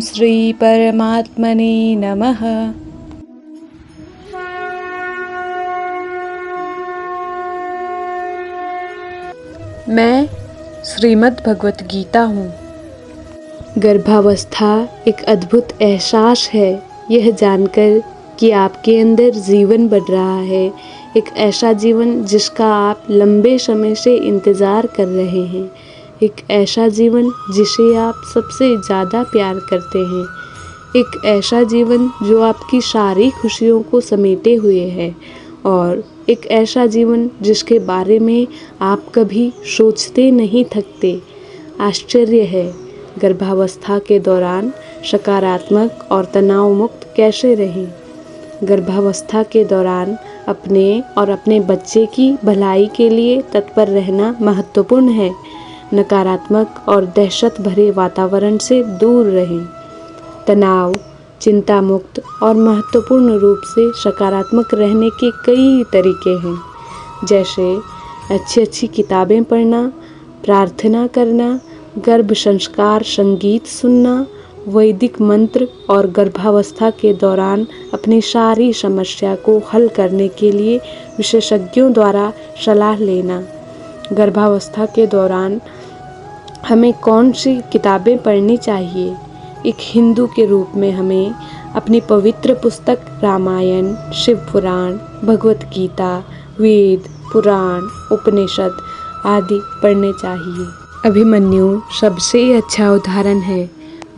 श्री परमात्मने नमः। मैं श्रीमद् भगवत गीता हूँ। गर्भावस्था एक अद्भुत एहसास है, यह जानकर कि आपके अंदर जीवन बढ़ रहा है, एक ऐसा जीवन जिसका आप लंबे समय से इंतज़ार कर रहे हैं, एक ऐसा जीवन जिसे आप सबसे ज़्यादा प्यार करते हैं, एक ऐसा जीवन जो आपकी सारी खुशियों को समेटे हुए है और एक ऐसा जीवन जिसके बारे में आप कभी सोचते नहीं थकते। आश्चर्य है, गर्भावस्था के दौरान सकारात्मक और तनाव मुक्त कैसे रहें। गर्भावस्था के दौरान अपने और अपने बच्चे की भलाई के लिए तत्पर रहना महत्वपूर्ण है। नकारात्मक और दहशत भरे वातावरण से दूर रहें। तनाव, चिंता मुक्त और महत्वपूर्ण रूप से सकारात्मक रहने के कई तरीके हैं, जैसे अच्छी किताबें पढ़ना, प्रार्थना करना, गर्भ संस्कार संगीत सुनना, वैदिक मंत्र और गर्भावस्था के दौरान अपनी सारी समस्या को हल करने के लिए विशेषज्ञों द्वारा सलाह लेना। गर्भावस्था के दौरान हमें कौन सी किताबें पढ़नी चाहिए? एक हिंदू के रूप में हमें अपनी पवित्र पुस्तक रामायण, शिव पुराण, भगवत गीता, वेद, पुराण, उपनिषद आदि पढ़ने चाहिए। अभिमन्यु सबसे अच्छा उदाहरण है।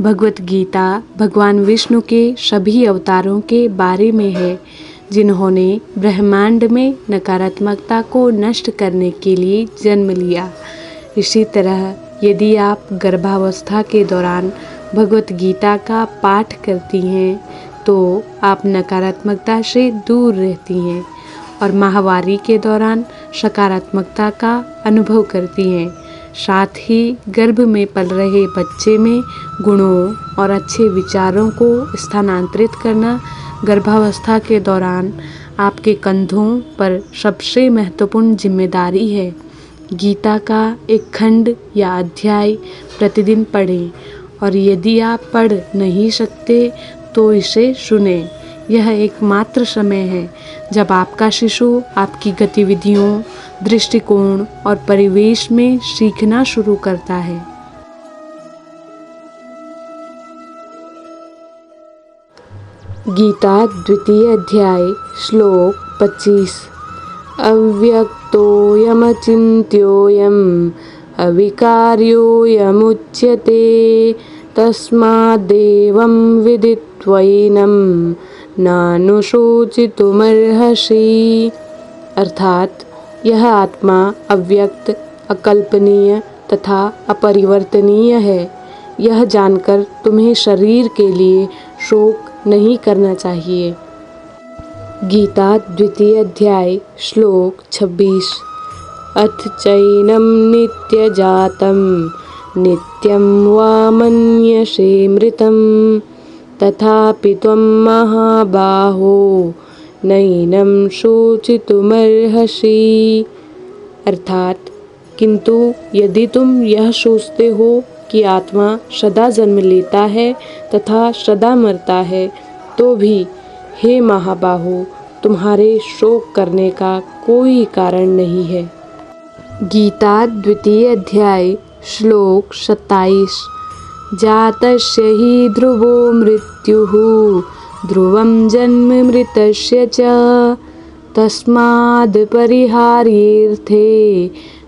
भगवत गीता भगवान विष्णु के सभी अवतारों के बारे में है, जिन्होंने ब्रह्मांड में नकारात्मकता को नष्ट करने के लिए जन्म लिया। इसी तरह यदि आप गर्भावस्था के दौरान भगवत गीता का पाठ करती हैं तो आप नकारात्मकता से दूर रहती हैं और माहवारी के दौरान सकारात्मकता का अनुभव करती हैं। साथ ही गर्भ में पल रहे बच्चे में गुणों और अच्छे विचारों को स्थानांतरित करना गर्भावस्था के दौरान आपके कंधों पर सबसे महत्वपूर्ण जिम्मेदारी है। गीता का एक खंड या अध्याय प्रतिदिन पढ़ें और यदि आप पढ़ नहीं सकते तो इसे सुनें। यह एकमात्र समय है जब आपका शिशु आपकी गतिविधियों, दृष्टिकोण और परिवेश में सीखना शुरू करता है। गीता द्वितीय अध्याय श्लोक 25। अव्यक्तोऽयमचिन्त्योऽयम् अविकार्योऽयमुच्यते तस्माद्देवं विदित्वैनं नानुशोचितुमर्हसि। अर्थात यह आत्मा अव्यक्त, अकल्पनीय तथा अपरिवर्तनीय है। यह जानकर तुम्हें शरीर के लिए शोक नहीं करना चाहिए। गीता द्वितीय अध्याय श्लोक 26। अथ चैनं नित्यजातं नित्यं वा मन्यसे मृतं तथापि त्वं महाबाहो नैनं शोचितुमर्हसि। अर्थात किंतु यदि तुम यह सोचते हो कि आत्मा सदा जन्म लेता है तथा सदा मरता है, तो भी हे महाबाहो, तुम्हारे शोक करने का कोई कारण नहीं है। गीता द्वितीय अध्याय श्लोक 27। जातस्य हि ध्रुवो मृत्युः ध्रुवं जन्म मृतस्य च तस्माद् परिहार्येऽर्थे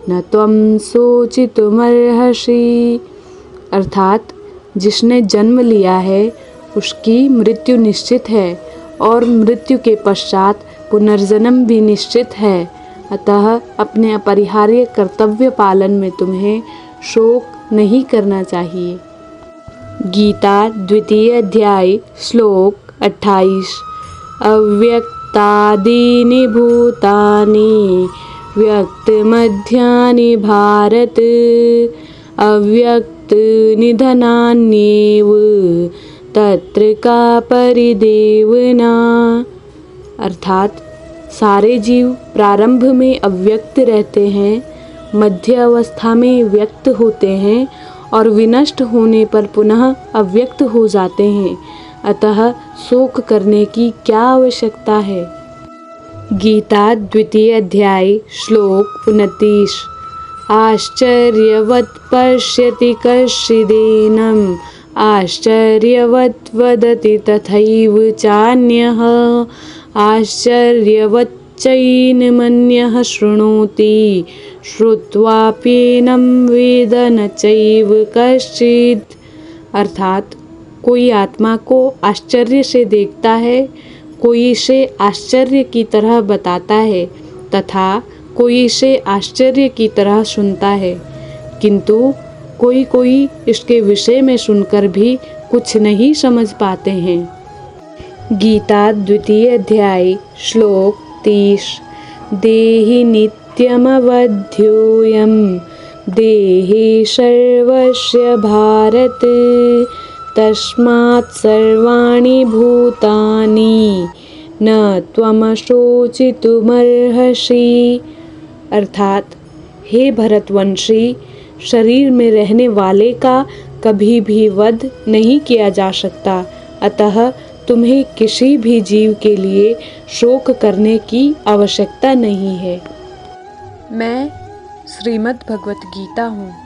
न त्वं शोचितुमर्हसि। अर्थात जिसने जन्म लिया है उसकी मृत्यु निश्चित है और मृत्यु के पश्चात पुनर्जन्म भी निश्चित है। अतः अपने अपरिहार्य कर्तव्य पालन में तुम्हें शोक नहीं करना चाहिए। गीता द्वितीय अध्याय श्लोक 28। अव्यक्तादीनि भूतानि व्यक्तमध्यानि भारत अव्यक्त निधनान्येव तत्र का परिदेवना। अर्थात सारे जीव प्रारंभ में अव्यक्त रहते हैं, मध्य अवस्था में व्यक्त होते हैं और विनष्ट होने पर पुनः अव्यक्त हो जाते हैं, अतः शोक करने की क्या आवश्यकता है। गीता द्वितीय अध्याय श्लोक 29। आश्चर्यवत् पश्यति कश्चिदेनम् आश्चर्यवत् वदति तथैव चान्यः आश्चर्यवच्चैनमन्यः शृणोति श्रुत्वाप्येनं वेद न चैव कश्चित्। अर्थात कोई आत्मा को आश्चर्य से देखता है, कोई इसे आश्चर्य की तरह बताता है तथा कोई इसे आश्चर्य की तरह सुनता है, किंतु कोई कोई इसके विषय में सुनकर भी कुछ नहीं समझ पाते हैं। गीता द्वितीय अध्याय श्लोक 30। देहि नित्यमवध्योऽयं देहि सर्वस्य भारत तस्मात् सर्वाणि भूतानि न त्वं शोचितुमर्हसि। अर्थात हे भरतवंशी, शरीर में रहने वाले का कभी भी वध नहीं किया जा सकता, अतः तुम्हें किसी भी जीव के लिए शोक करने की आवश्यकता नहीं है। मैं श्रीमद् भगवत गीता हूँ।